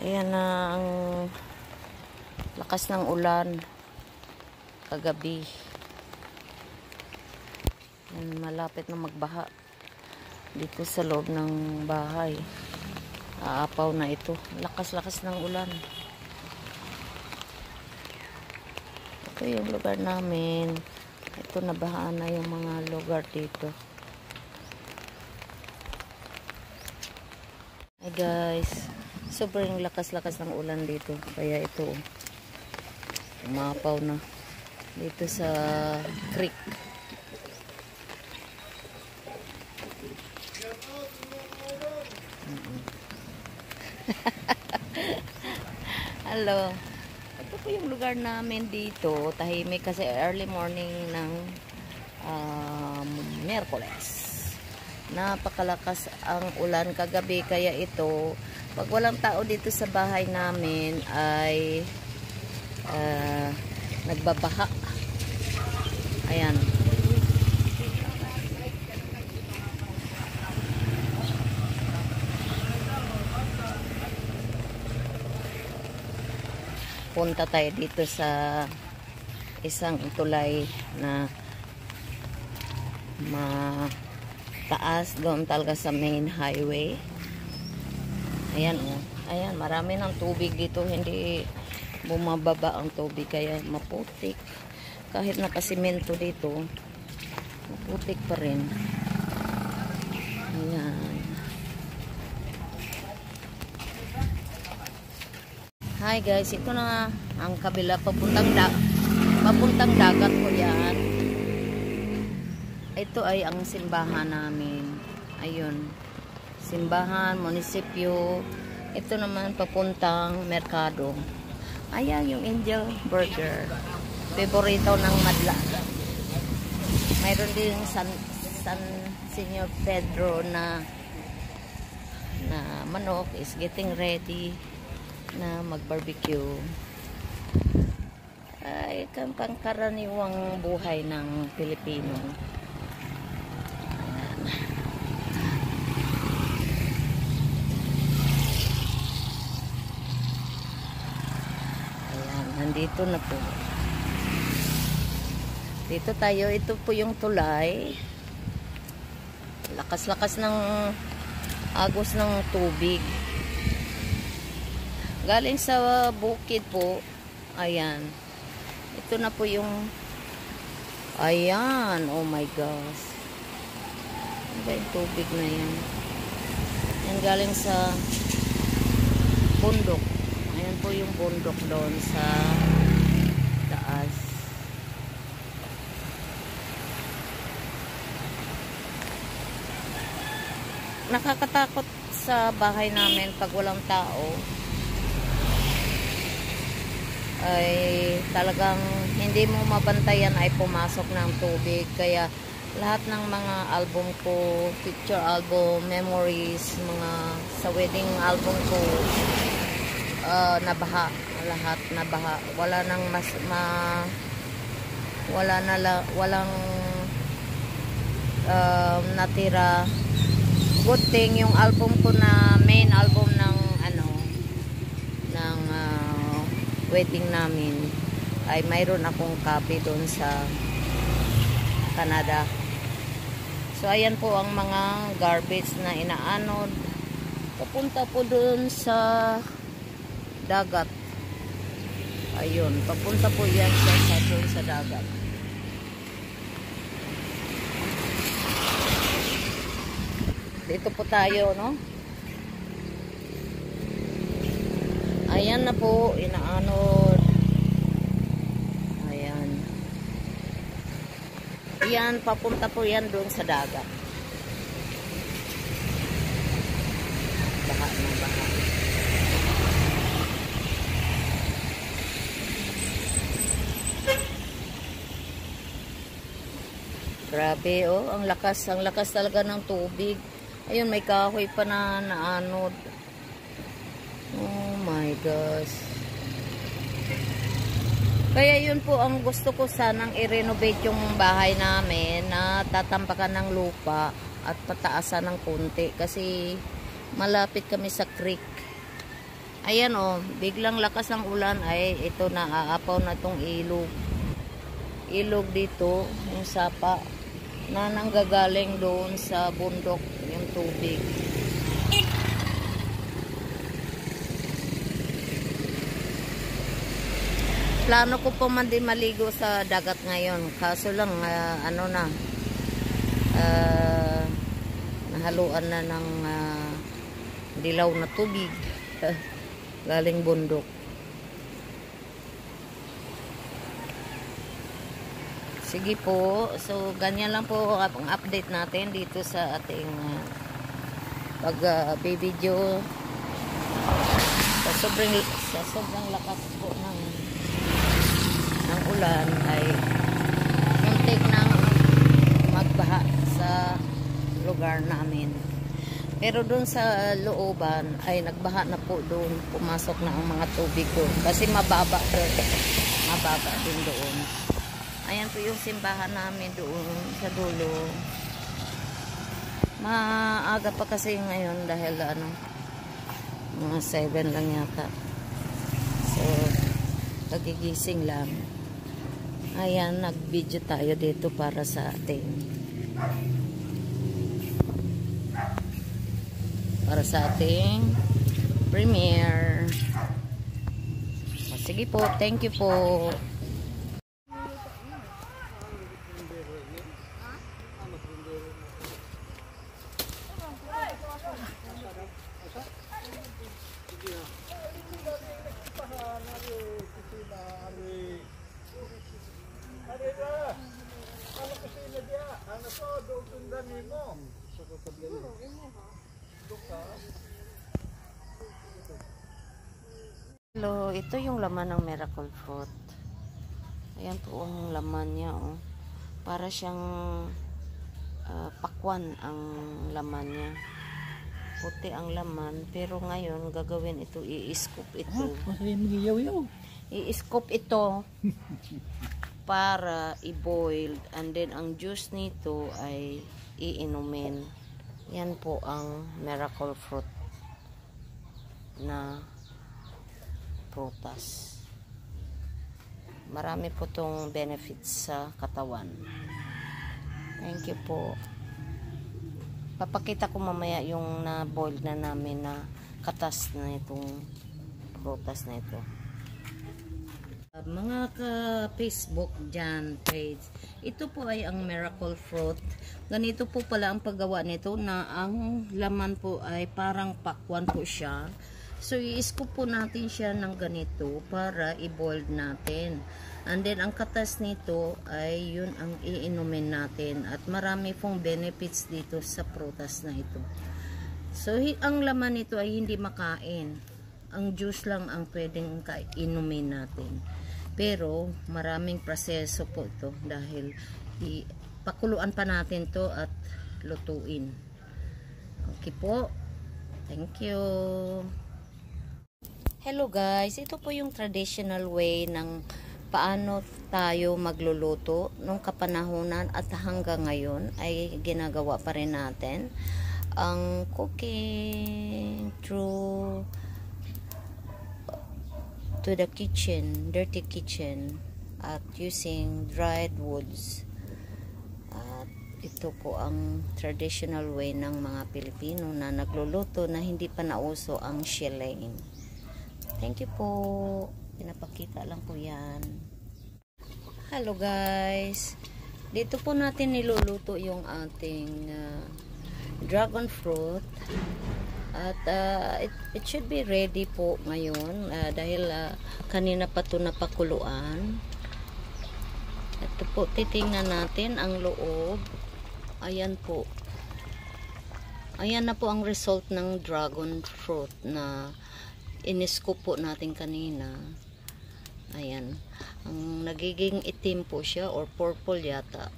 Ayan na ang lakas ng ulan kagabi. Ayan, malapit na magbaha dito sa loob ng bahay. Aapaw na ito. Lakas-lakas ng ulan. Ito yung lugar namin. Ito, nabahaan na yung mga lugar dito. Hi guys. Sobrang lakas-lakas ng ulan dito. Kaya ito, umapaw na dito sa creek. Hello. Ito po yung lugar namin dito. Tahimik kasi early morning ng Miyerkules. Napakalakas ang ulan kagabi. Kaya ito, pag walang tao dito sa bahay namin ay nagbabaha. Ayan. Punta tayo dito sa isang tulay na mataas doon talaga sa main highway. Ayan, oh. Ayan, marami ng tubig dito. Hindi bumababa ang tubig kaya maputik. Kahit nakasimento dito, maputik pa rin. Ayan. Hi guys, ito na ang kabila papuntang dagat ko yan. Ito ay ang simbahan namin. Ayun. Simbahan, munisipyo. Ito naman papuntang merkado. Ayan yung Angel Burger. Favorito ng madla. Mayroon din San Señor Pedro na manok is getting ready na mag-barbecue. Ay, pangkaraniwang buhay ng Pilipino. Ayan, nandito na po. Dito tayo, ito po yung tulay. Lakas-lakas ng agos ng tubig. Galing sa bukid po. Ayan. Ito na po yung ayan. Oh my gosh. Ano ba yung tubig na yan? Yan galing sa bundok. Ayan po yung bundok doon sa taas. Nakakatakot sa bahay namin pag walang tao. Ay talagang hindi mo mabantayan ay pumasok ng tubig. Kaya lahat ng mga album ko, picture album, memories, mga sa wedding album ko, nabaha. Lahat nabaha. Wala nang walang natira. Good thing yung album ko na main album ng wedding namin ay mayroon akong copy doon sa Canada. So ayan po ang mga garbage na inaanod papunta po doon sa dagat. Ayun, papunta po yan doon sa dagat. Dito po tayo, no? Ayan na po, inaanod. Ayan. Ayan, papunta po yan doon sa dagat. Baha na baha. Grabe, oh, ang lakas talaga ng tubig. Ayun, may kahoy pa na naanod. Oh my gosh. Kaya yun po ang gusto ko sanang i-renovate yung bahay namin na tatampakan ng lupa at pataasan ng konti kasi malapit kami sa creek. Ayan oh, biglang lakas ng ulan ay ito na aapaw na tong ilog. Ilog dito, yung sapa na nanggagaling doon sa bundok yung tubig. Plano ko pa man din maligo sa dagat ngayon. Kaso lang, ano na, nahaluan na ng dilaw na tubig. Galing bundok. Sige po. So, ganyan lang po ang update natin dito sa ating pag-video. Sa sobrang lakas po ng ulan ay muntik nang magbaha sa lugar namin. Pero doon sa looban ay nagbaha na po doon. Pumasok na ang mga tubig doon. Kasi mababa doon. Mababa din doon. Ayan po yung simbahan namin doon sa dulo. Maaga pa kasi ngayon dahil mga 7 lang yata. So, pagigising lang. Ayan, nag-video tayo dito para sa ating premiere. O, sige po, thank you po. Hello, ito yung laman ng miracle fruit. Ayan po ang laman niya, oh. Para siyang pakwan ang laman niya. Puti ang laman, pero ngayon gagawin ito, i-scoop ito. I-scoop ito para i-boil, and then ang juice nito ay iinumin. Yan po ang miracle fruit na prutas. Marami po tong benefits sa katawan. Thank you po. Papakita ko mamaya yung na-boil na namin na katas na itong prutas na ito. Mga ka-Facebook dyan, page. Ito po ay ang miracle fruit. Ganito po pala ang paggawa nito, na ang laman po ay parang pakwan po siya. So, i-scoop po natin siya ng ganito para i-boil natin. And then, ang katas nito ay yun ang iinumin natin. At marami pong benefits dito sa prutas na ito. So, ang laman nito ay hindi makain. Ang juice lang ang pwedeng inumin natin. Pero, maraming proseso po ito dahil pakuluan pa natin to at lutuin. Okay po. Thank you. Hello guys, ito po yung traditional way ng paano tayo magluluto nung kapanahunan at hanggang ngayon ay ginagawa pa rin natin ang cooking through to the kitchen, dirty kitchen, at using dried woods. At ito po ang traditional way ng mga Pilipino na nagluluto na hindi pa nauso ang shelling. Thank you po. Pinapakita lang po yan. Hello guys. Dito po natin niluluto yung ating dragon fruit. At it should be ready po ngayon dahil kanina pa ito napakuluan. Ito po, titingnan natin ang loob. Ayan po. Ayan na po ang result ng dragon fruit na in-scoop po natin kanina. Ayan. Ang nagiging itim po siya or purple yata.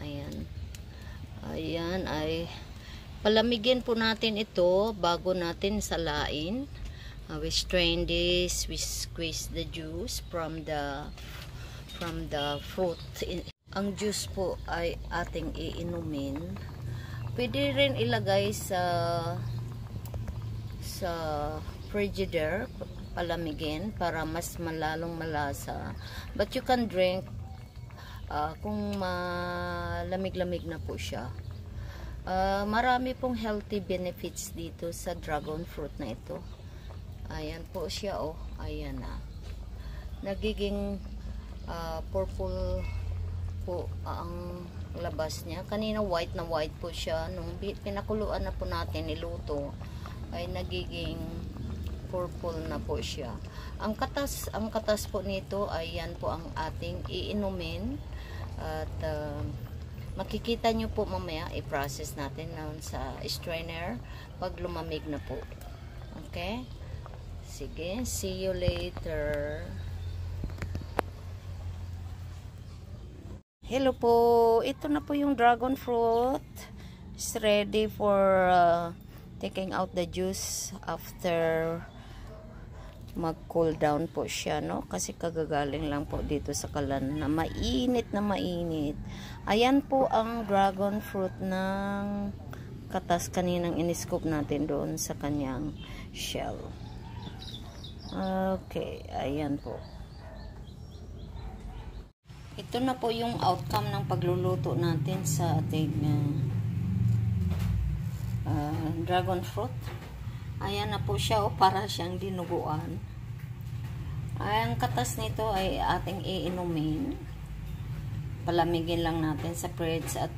Ayan. Ayan ay palamigin po natin ito bago natin salain. We strain this, we squeeze the juice from the fruit. Ang juice po ay ating iinumin. Pwede rin ilagay sa frigidaire, palamigin para mas malalong malasa. But you can drink kung malamig-lamig na po siya. Marami pong healthy benefits dito sa dragon fruit na ito. Ayan po siya, oh. Ayan na. Nagiging purple po ang labas niya. Kanina white na white po siya. Nung pinakuluan na po natin, niluto, ay nagiging purple na po siya. Ang katas po nito ay yan po ang ating iinumin. At makikita nyo po mamaya, i-process natin sa strainer pag lumamig na po. Okay? Sige, see you later. Hello po, ito na po yung dragon fruit. It's ready for taking out the juice after mag-cool down po siya, no? Kasi kagagaling lang po dito sa kalan na mainit na mainit. Ayan po ang dragon fruit ng katas kaninang in-scoop natin doon sa kanyang shell. Okay, ayan po. Ito na po yung outcome ng pagluluto natin sa ating dragon fruit. Ayan na po siya, oh, para siyang dinuguan. Ang katas nito ay ating iinumin. Palamigin lang natin sa fridge at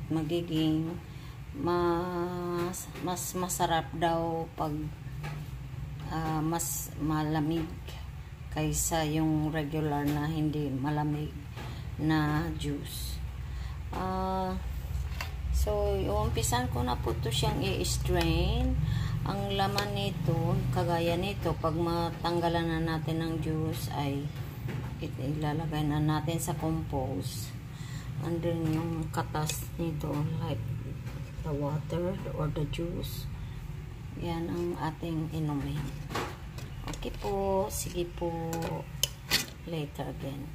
magiging mas masarap daw pag mas malamig kaysa yung regular na hindi malamig na juice. So, umpisan ko na po ito siyang i-strain. Ang laman nito, kagaya nito, pag matanggalan na natin ng juice, ay ilalagay na natin sa compose. And then, yung katas nito, like the water or the juice, yan ang ating inumin. Okay po, sige po, later again.